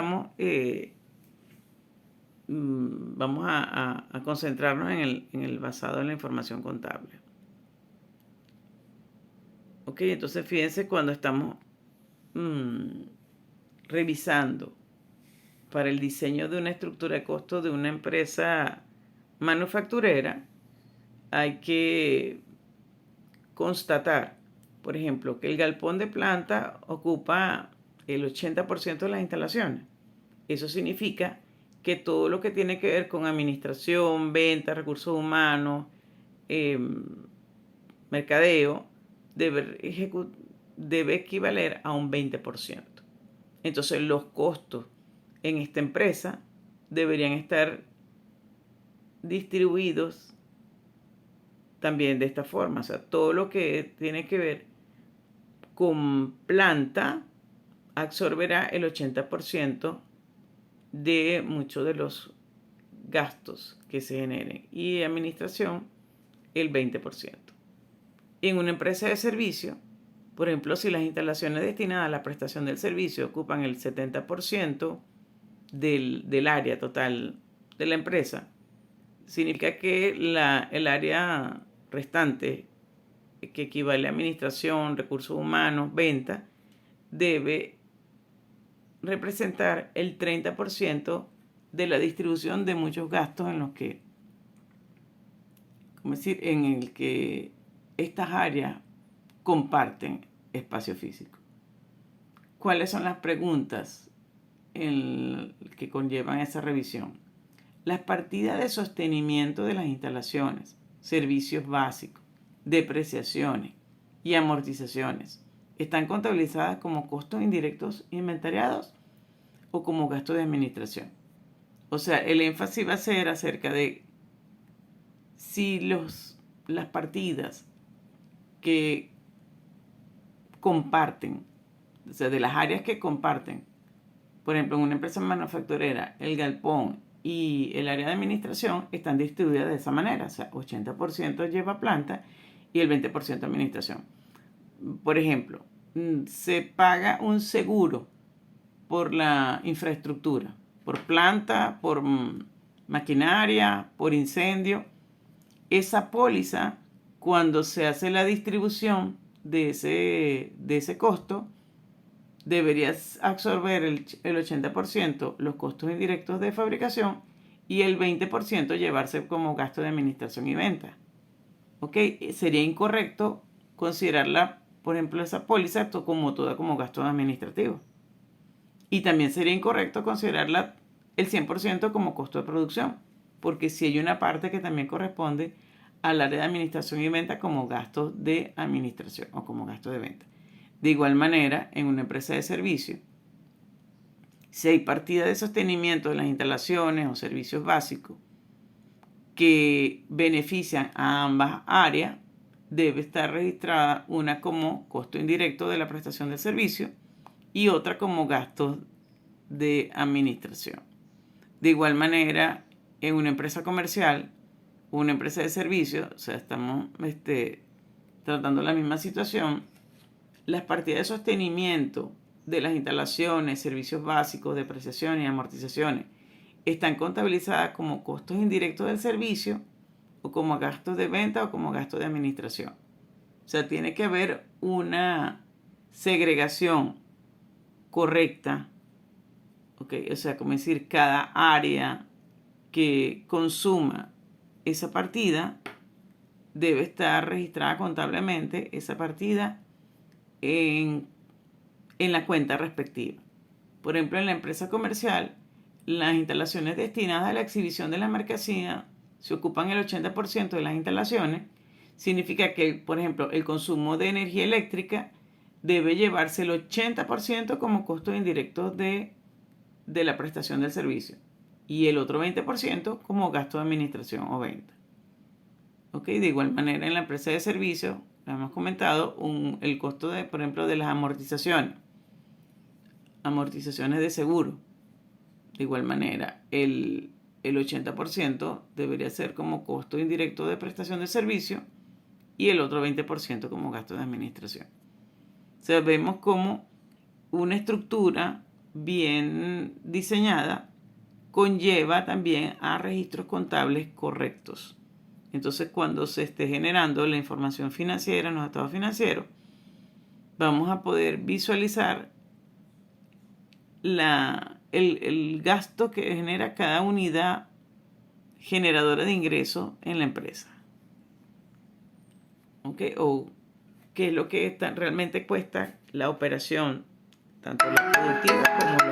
vamos a concentrarnos en el basado en la información contable. Ok, entonces fíjense cuando estamos revisando para el diseño de una estructura de costos de una empresa manufacturera, hay que constatar, por ejemplo, que el galpón de planta ocupa el 80% de las instalaciones. Eso significa que todo lo que tiene que ver con administración, venta, recursos humanos, mercadeo, debe equivaler a un 20%. Entonces los costos en esta empresa deberían estar distribuidos también de esta forma. O sea, todo lo que tiene que ver con planta absorberá el 80% de muchos de los gastos que se generen y administración el 20%. En una empresa de servicio, por ejemplo, si las instalaciones destinadas a la prestación del servicio ocupan el 70% del área total de la empresa, significa que el área restante, que equivale a administración, recursos humanos, venta, debe representar el 30% de la distribución de muchos gastos en los que, en el que estas áreas comparten espacio físico. ¿Cuáles son las preguntas que conllevan esa revisión? Las partidas de sostenimiento de las instalaciones, servicios básicos, depreciaciones y amortizaciones están contabilizadas como costos indirectos inventariados o como gastos de administración. O sea, el énfasis va a ser acerca de si las partidas que comparten, o sea, de las áreas que comparten, por ejemplo, en una empresa manufacturera, el galpón y el área de administración están distribuidas de esa manera. O sea, 80% lleva planta y el 20% administración. Por ejemplo, se paga un seguro por la infraestructura, por planta, por maquinaria, por incendio. Esa póliza, cuando se hace la distribución de ese costo, deberías absorber el 80% los costos indirectos de fabricación y el 20% llevarse como gasto de administración y venta. ¿Ok? Sería incorrecto considerarla, por ejemplo, esa póliza como toda como gasto administrativo. Y también sería incorrecto considerarla el 100% como costo de producción, porque si hay una parte que también corresponde al área de administración y venta como gasto de administración o como gasto de venta. De igual manera, en una empresa de servicio, si hay partida de sostenimiento de las instalaciones o servicios básicos que benefician a ambas áreas, debe estar registrada una como costo indirecto de la prestación del servicio y otra como gastos de administración. De igual manera, en una empresa comercial, una empresa de servicio, o sea, estamos tratando la misma situación, las partidas de sostenimiento de las instalaciones, servicios básicos, depreciaciones y amortizaciones están contabilizadas como costos indirectos del servicio o como gastos de venta o como gastos de administración. O sea, tiene que haber una segregación correcta, ¿okay? O sea, como decir, cada área que consuma esa partida debe estar registrada contablemente, esa partida, en la cuenta respectiva. Por ejemplo, en la empresa comercial, las instalaciones destinadas a la exhibición de la mercancía se ocupan el 80% de las instalaciones. Significa que, por ejemplo, el consumo de energía eléctrica debe llevarse el 80% como costos indirectos de la prestación del servicio y el otro 20% como gasto de administración o venta. ¿Ok? De igual manera, en la empresa de servicios, hemos comentado el costo de, por ejemplo, de las amortizaciones de seguro. De igual manera, el 80% debería ser como costo indirecto de prestación de servicio y el otro 20% como gasto de administración. O sea, vemos como una estructura bien diseñada conlleva también a registros contables correctos. Entonces, cuando se esté generando la información financiera en los estados financieros, vamos a poder visualizar el gasto que genera cada unidad generadora de ingresos en la empresa. ¿Ok? O qué es lo que realmente cuesta la operación, tanto la productiva como la...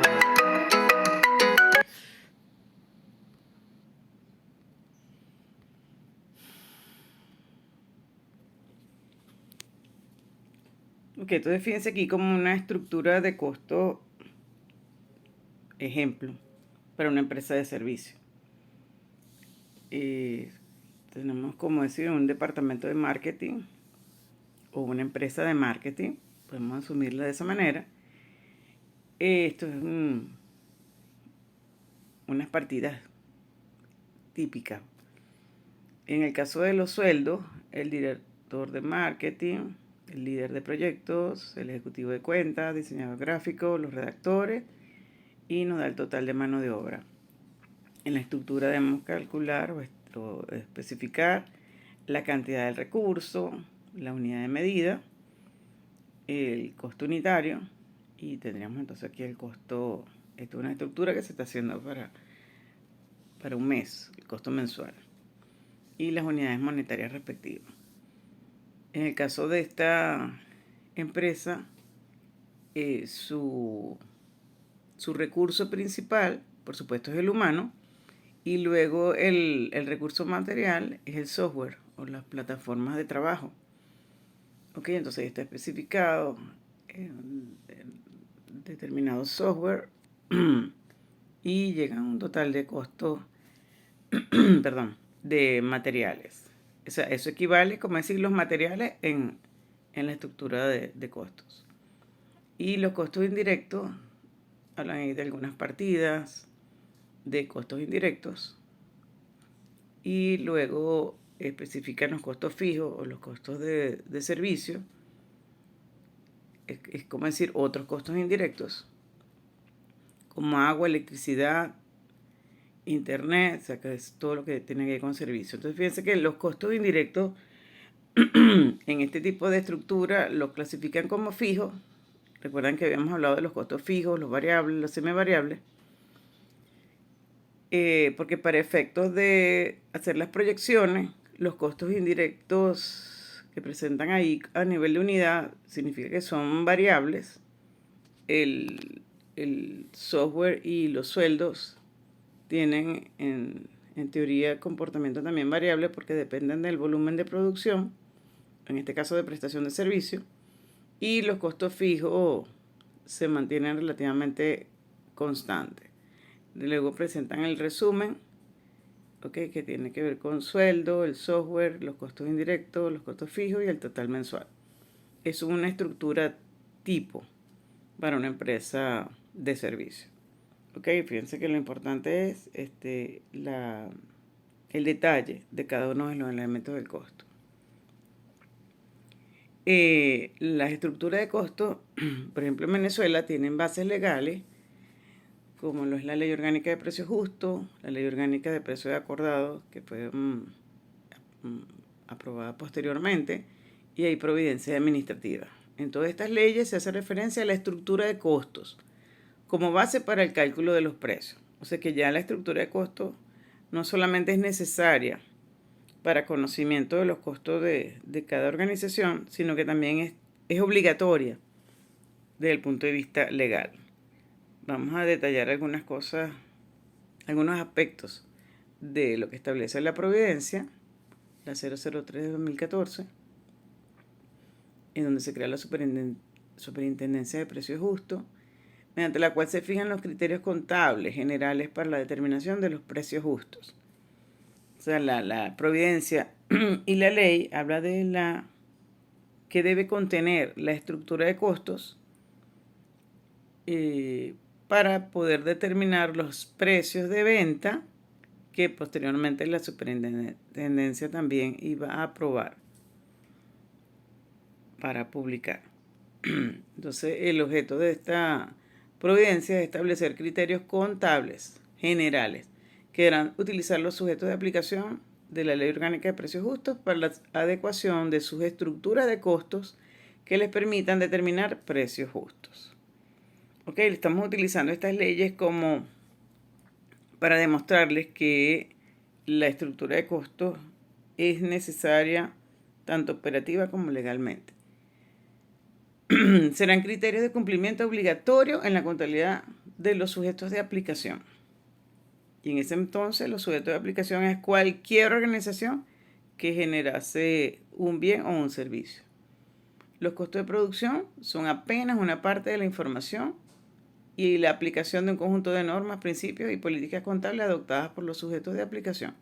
Ok, entonces fíjense aquí como una estructura de costo, ejemplo, para una empresa de servicio. Tenemos, como decir, un departamento de marketing o una empresa de marketing, podemos asumirla de esa manera. Esto es unas partidas típicas. En el caso de los sueldos, el director de marketing, el líder de proyectos, el ejecutivo de cuentas, diseñador gráfico, los redactores, y nos da el total de mano de obra. En la estructura debemos calcular o especificar la cantidad del recurso, la unidad de medida, el costo unitario, y tendríamos entonces aquí el costo. Esto es una estructura que se está haciendo para un mes, el costo mensual, y las unidades monetarias respectivas. En el caso de esta empresa, su recurso principal, por supuesto, es el humano, y luego el recurso material es el software o las plataformas de trabajo. Ok, entonces está especificado en determinado software y llega a un total de costos perdón, de materiales. O sea, eso equivale, como decir, los materiales en la estructura de costos. Y los costos indirectos, hablan ahí de algunas partidas de costos indirectos. Y luego especifican los costos fijos o los costos de servicio. Es como decir, otros costos indirectos, como agua, electricidad, internet, o sea, que es todo lo que tiene que ver con servicio. Entonces, fíjense que los costos indirectos en este tipo de estructura los clasifican como fijos. Recuerdan que habíamos hablado de los costos fijos, los variables, los semivariables. Porque para efectos de hacer las proyecciones, los costos indirectos que presentan ahí a nivel de unidad significa que son variables. El software y los sueldos tienen en teoría comportamiento también variable porque dependen del volumen de producción, en este caso de prestación de servicio, y los costos fijos se mantienen relativamente constantes. Luego presentan el resumen, ¿okay? Que tiene que ver con sueldo, el software, los costos indirectos, los costos fijos y el total mensual. Es una estructura tipo para una empresa de servicio. Okay, fíjense que lo importante es el detalle de cada uno de los elementos del costo. Las estructuras de costo, por ejemplo en Venezuela, tienen bases legales, como lo es la Ley Orgánica de Precios Justos, la Ley Orgánica de Precios Acordados, que fue aprobada posteriormente, y hay providencia administrativa. En todas estas leyes se hace referencia a la estructura de costos como base para el cálculo de los precios. O sea que ya la estructura de costos no solamente es necesaria para conocimiento de los costos de cada organización, sino que también es obligatoria desde el punto de vista legal. Vamos a detallar algunas cosas, algunos aspectos de lo que establece la Providencia, la 003 de 2014, en donde se crea la Superintendencia de Precios Justos, mediante la cual se fijan los criterios contables generales para la determinación de los precios justos. O sea, la providencia y la ley habla de la que debe contener la estructura de costos para poder determinar los precios de venta que posteriormente la superintendencia también iba a aprobar para publicar. Entonces, el objeto de esta providencia es establecer criterios contables generales que deberán utilizar los sujetos de aplicación de la Ley Orgánica de Precios Justos para la adecuación de sus estructuras de costos que les permitan determinar precios justos. Ok, estamos utilizando estas leyes como para demostrarles que la estructura de costos es necesaria tanto operativa como legalmente. Serán criterios de cumplimiento obligatorio en la contabilidad de los sujetos de aplicación. Y en ese entonces los sujetos de aplicación es cualquier organización que generase un bien o un servicio. Los costos de producción son apenas una parte de la información y la aplicación de un conjunto de normas, principios y políticas contables adoptadas por los sujetos de aplicación.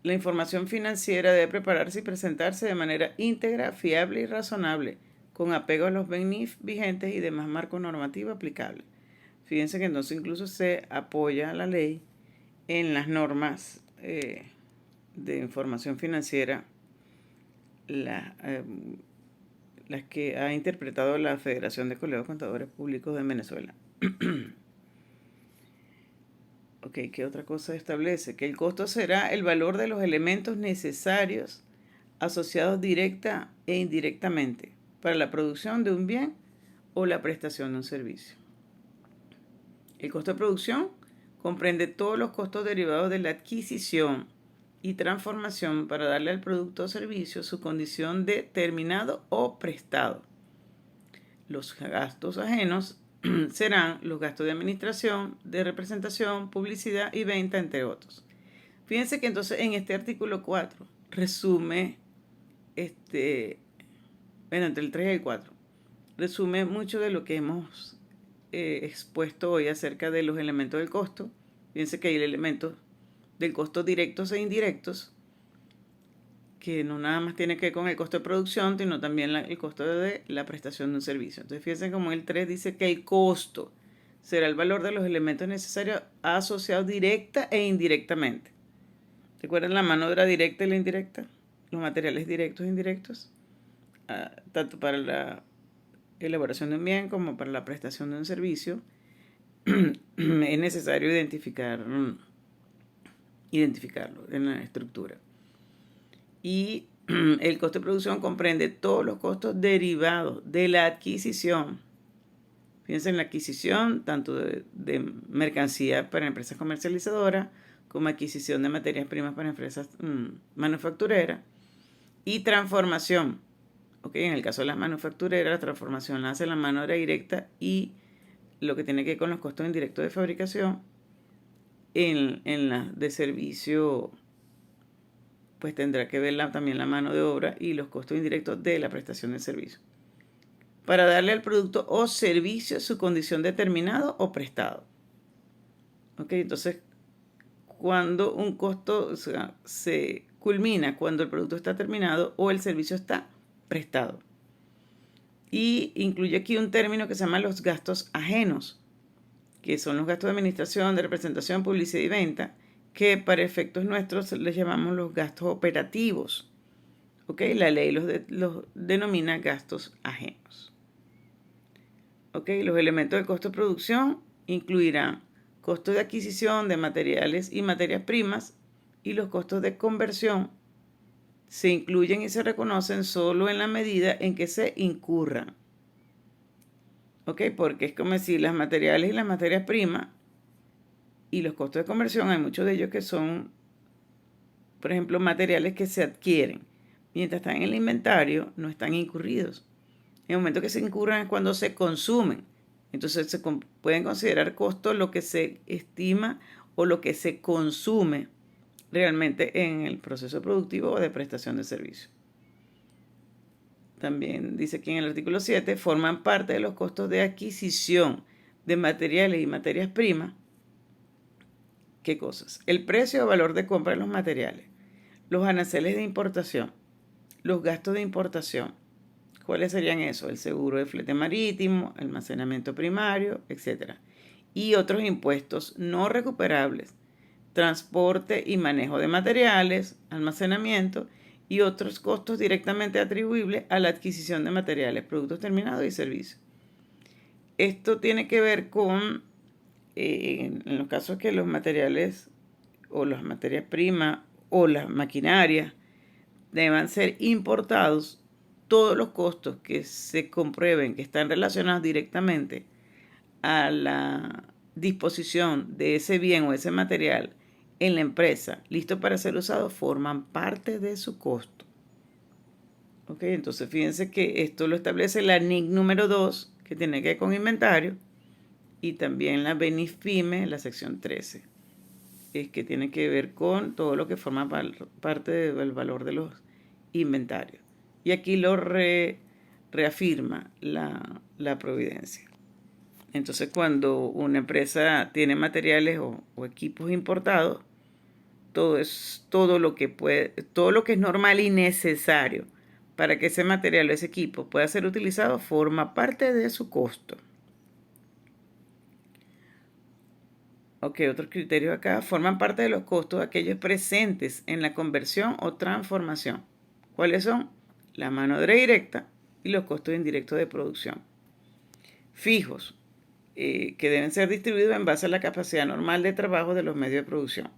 La información financiera debe prepararse y presentarse de manera íntegra, fiable y razonable, con apego a los BENIF vigentes y demás marco normativo aplicable. Fíjense que entonces incluso se apoya la ley en las normas de información financiera, las que ha interpretado la Federación de Colegios de Contadores Públicos de Venezuela. Ok, ¿qué otra cosa establece? Que el costo será el valor de los elementos necesarios asociados directa e indirectamente para la producción de un bien o la prestación de un servicio. El costo de producción comprende todos los costos derivados de la adquisición y transformación para darle al producto o servicio su condición de terminado o prestado. Los gastos ajenos serán los gastos de administración, de representación, publicidad y venta, entre otros. Fíjense que entonces en este artículo 4 resume, entre el 3 y el 4, resume mucho de lo que hemos expuesto hoy acerca de los elementos del costo. Fíjense que hay elementos del costo directos e indirectos, que no nada más tiene que ver con el costo de producción, sino también el costo de la prestación de un servicio. Entonces fíjense como el 3 dice que el costo será el valor de los elementos necesarios asociados directa e indirectamente. ¿Recuerdan la mano de obra directa y la indirecta? Los materiales directos e indirectos, tanto para la elaboración de un bien como para la prestación de un servicio, es necesario identificarlo en la estructura. Y el costo de producción comprende todos los costos derivados de la adquisición. Fíjense en la adquisición tanto de mercancía para empresas comercializadoras como adquisición de materias primas para empresas manufactureras y transformación. En el caso de las manufactureras, la transformación la hace la mano de obra directa y lo que tiene que ver con los costos indirectos de fabricación en la de servicio, pues tendrá que ver también la mano de obra y los costos indirectos de la prestación de servicio, para darle al producto o servicio su condición de terminado o prestado. Entonces, cuando un costo se culmina cuando el producto está terminado o el servicio está prestado. Y incluye aquí un término que se llama los gastos ajenos, que son los gastos de administración, de representación, publicidad y venta, que para efectos nuestros les llamamos los gastos operativos. La ley los denomina gastos ajenos. Los elementos del costo de producción incluirán costos de adquisición de materiales y materias primas, y los costos de conversión se incluyen y se reconocen solo en la medida en que se incurran. Porque es como si las materiales y las materias primas y los costos de conversión, hay muchos de ellos que son, por ejemplo, materiales que se adquieren. Mientras están en el inventario, no están incurridos. En el momento que se incurran es cuando se consumen. Entonces se pueden considerar costos lo que se estima o lo que se consume realmente en el proceso productivo o de prestación de servicio. También dice aquí en el artículo 7, forman parte de los costos de adquisición de materiales y materias primas, ¿qué cosas? El precio o valor de compra de los materiales, los aranceles de importación, los gastos de importación. ¿Cuáles serían esos? El seguro de flete marítimo, almacenamiento primario, etc. Y otros impuestos no recuperables, transporte y manejo de materiales, almacenamiento y otros costos directamente atribuibles a la adquisición de materiales, productos terminados y servicios. Esto tiene que ver con, en los casos que los materiales o las materias primas o las maquinarias deban ser importados, todos los costos que se comprueben que están relacionados directamente a la disposición de ese bien o ese material en la empresa, listo para ser usado, forman parte de su costo. Ok, entonces fíjense que esto lo establece la NIC número 2, que tiene que ver con inventario, y también la BENIFIME, la sección 13, es que tiene que ver con todo lo que forma parte del valor de los inventarios. Y aquí lo reafirma la providencia. Entonces, cuando una empresa tiene materiales o equipos importados, todo lo que es normal y necesario para que ese material o ese equipo pueda ser utilizado forma parte de su costo. Ok, otros criterios acá. Forman parte de los costos aquellos presentes en la conversión o transformación. ¿Cuáles son? La mano de obra directa y los costos indirectos de producción. Fijos, que deben ser distribuidos en base a la capacidad normal de trabajo de los medios de producción.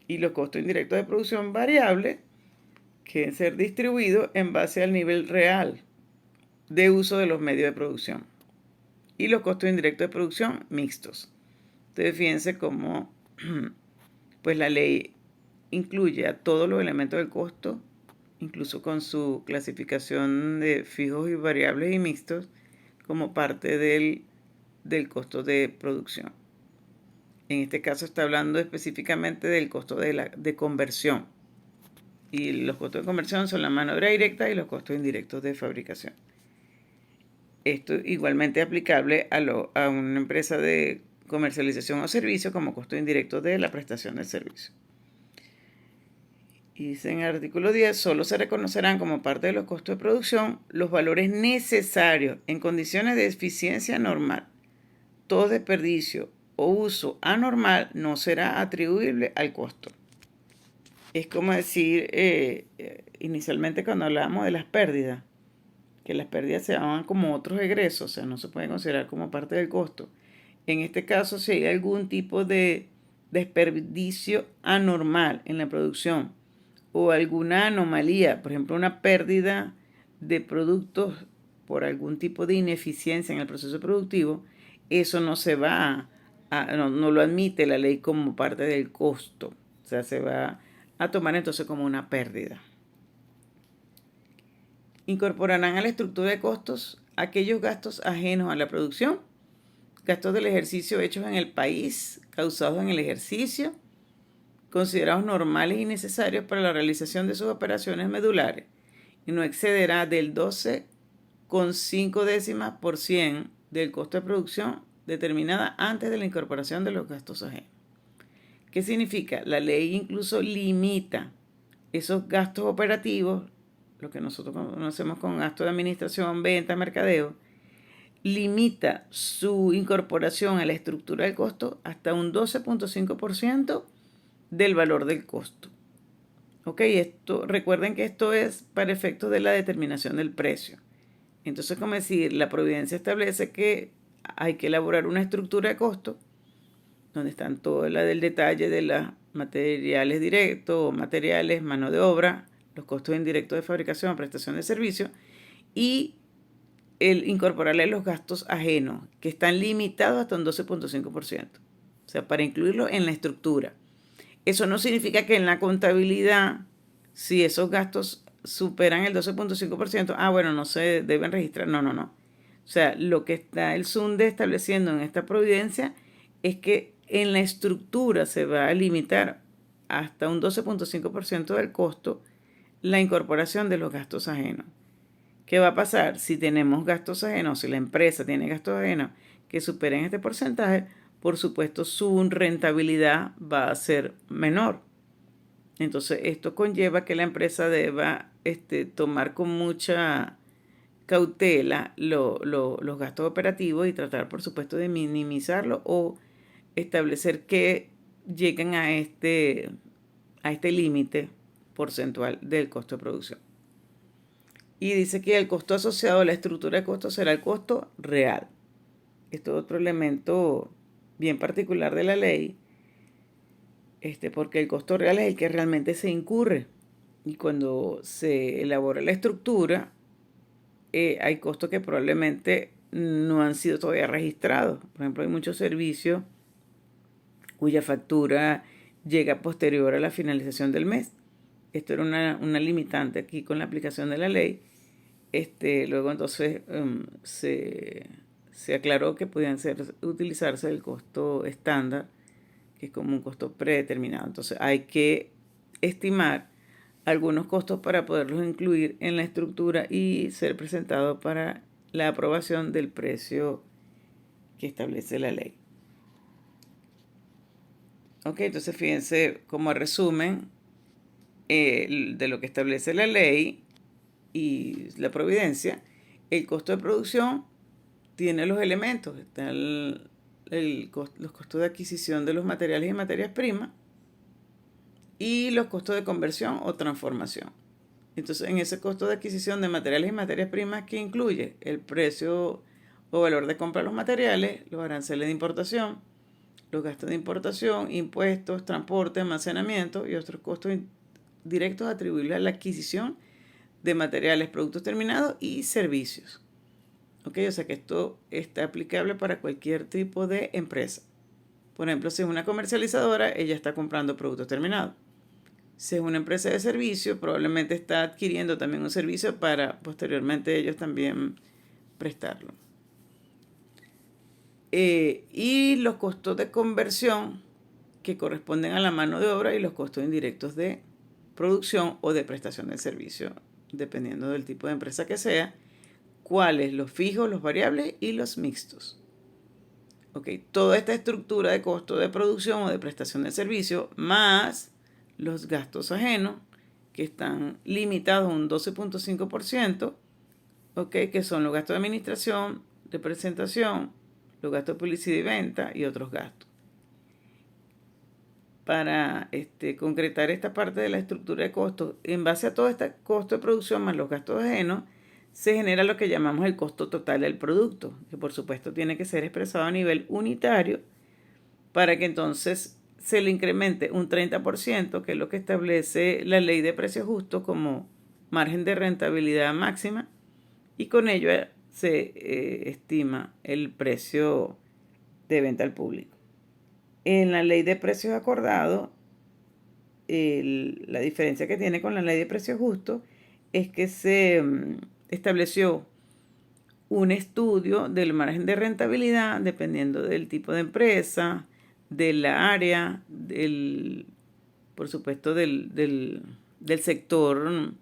Y los costos indirectos de producción variables, que deben ser distribuidos en base al nivel real de uso de los medios de producción. Y los costos indirectos de producción mixtos. Entonces fíjense cómo pues la ley incluye a todos los elementos del costo, incluso con su clasificación de fijos y variables y mixtos, como parte del costo de producción. En este caso está hablando específicamente del costo de conversión. Y los costos de conversión son la mano de obra directa y los costos indirectos de fabricación. Esto igualmente aplicable a una empresa de comercialización o servicio como costo indirecto de la prestación del servicio. Y dice en el artículo 10, solo se reconocerán como parte de los costos de producción los valores necesarios en condiciones de eficiencia normal. Todo desperdicio o uso anormal no será atribuible al costo. Es como decir, inicialmente cuando hablábamos de las pérdidas, que las pérdidas se llaman como otros egresos, o sea, no se pueden considerar como parte del costo. En este caso, si hay algún tipo de desperdicio anormal en la producción o alguna anomalía, por ejemplo, una pérdida de productos por algún tipo de ineficiencia en el proceso productivo, eso no se va no lo admite la ley como parte del costo. O sea, se va a tomar entonces como una pérdida. Incorporarán a la estructura de costos aquellos gastos ajenos a la producción, gastos del ejercicio hechos en el país, causados en el ejercicio, considerados normales y necesarios para la realización de sus operaciones medulares, y no excederá del 12,5% del costo de producción determinada antes de la incorporación de los gastos ajenos. ¿Qué significa? La ley incluso limita esos gastos operativos, lo que nosotros conocemos con gasto de administración, venta, mercadeo, limita su incorporación a la estructura del costo hasta un 12,5% del valor del costo. Ok, recuerden que esto es para efectos de la determinación del precio. Entonces, como decir, la providencia establece que hay que elaborar una estructura de costo donde están todo el detalle de los materiales directos, materiales, mano de obra, los costos indirectos de fabricación, prestación de servicio y el incorporarle los gastos ajenos, que están limitados hasta un 12,5%. O sea, para incluirlo en la estructura. Eso no significa que en la contabilidad, si esos gastos superan el 12,5%, bueno, no se deben registrar. No. O sea, lo que está el SUNDE estableciendo en esta providencia es que en la estructura se va a limitar hasta un 12,5% del costo la incorporación de los gastos ajenos. ¿Qué va a pasar si tenemos gastos ajenos? Si la empresa tiene gastos ajenos que superen este porcentaje, por supuesto su rentabilidad va a ser menor. Entonces esto conlleva que la empresa deba tomar con mucha cautela los gastos operativos y tratar, por supuesto, de minimizarlo o establecer que lleguen a este límite porcentual del costo de producción. Y dice que el costo asociado a la estructura de costo será el costo real. Esto es otro elemento bien particular de la ley, porque el costo real es el que realmente se incurre. Y cuando se elabora la estructura, hay costos que probablemente no han sido todavía registrados. Por ejemplo, hay muchos servicios cuya factura llega posterior a la finalización del mes. Esto era una limitante aquí con la aplicación de la ley. Luego entonces se aclaró que podían utilizarse el costo estándar, que es como un costo predeterminado. Entonces hay que estimar algunos costos para poderlos incluir en la estructura y ser presentado para la aprobación del precio que establece la ley. Ok, entonces fíjense como resumen de lo que establece la ley y la providencia. El costo de producción tiene los elementos. Están los costos de adquisición de los materiales y materias primas y los costos de conversión o transformación. Entonces, en ese costo de adquisición de materiales y materias primas, ¿qué incluye? El precio o valor de compra de los materiales, los aranceles de importación, los gastos de importación, impuestos, transporte, almacenamiento y otros costos directos atribuibles a la adquisición de materiales, productos terminados y servicios. ¿Ok? O sea que esto está aplicable para cualquier tipo de empresa. Por ejemplo, si es una comercializadora, ella está comprando productos terminados. Si es una empresa de servicio, probablemente está adquiriendo también un servicio para posteriormente ellos también prestarlo. Y los costos de conversión que corresponden a la mano de obra y los costos indirectos de producción o de prestación del servicio, dependiendo del tipo de empresa que sea, cuáles, los fijos, los variables y los mixtos. Okay. Toda esta estructura de costo de producción o de prestación de servicio más los gastos ajenos, que están limitados a un 12.5%, okay, que son los gastos de administración, representación, los gastos de publicidad y venta y otros gastos. Para concretar esta parte de la estructura de costos, en base a todo este costo de producción más los gastos ajenos, se genera lo que llamamos el costo total del producto, que por supuesto tiene que ser expresado a nivel unitario para que entonces se le incremente un 30%, que es lo que establece la ley de precios justos como margen de rentabilidad máxima, y con ello se estima el precio de venta al público. En la ley de precios acordados, la diferencia que tiene con la ley de precios justos es que se estableció un estudio del margen de rentabilidad dependiendo del tipo de empresa, de la área, por supuesto del sector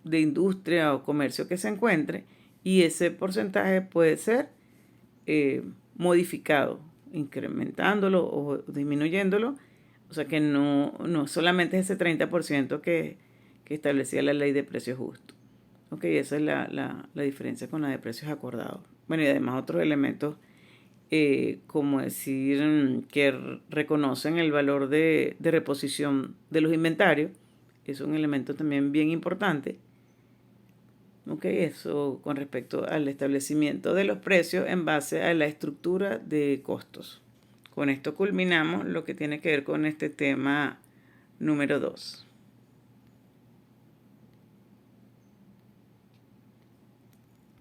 de industria o comercio que se encuentre, y ese porcentaje puede ser modificado, incrementándolo o disminuyéndolo. O sea que no solamente es ese 30% que establecía la ley de precios justos. Ok, esa es la diferencia con la de precios acordados. Bueno, y además otros elementos, como decir que reconocen el valor de reposición de los inventarios. Es un elemento también bien importante. Ok, eso con respecto al establecimiento de los precios en base a la estructura de costos. Con esto culminamos lo que tiene que ver con este tema número 2.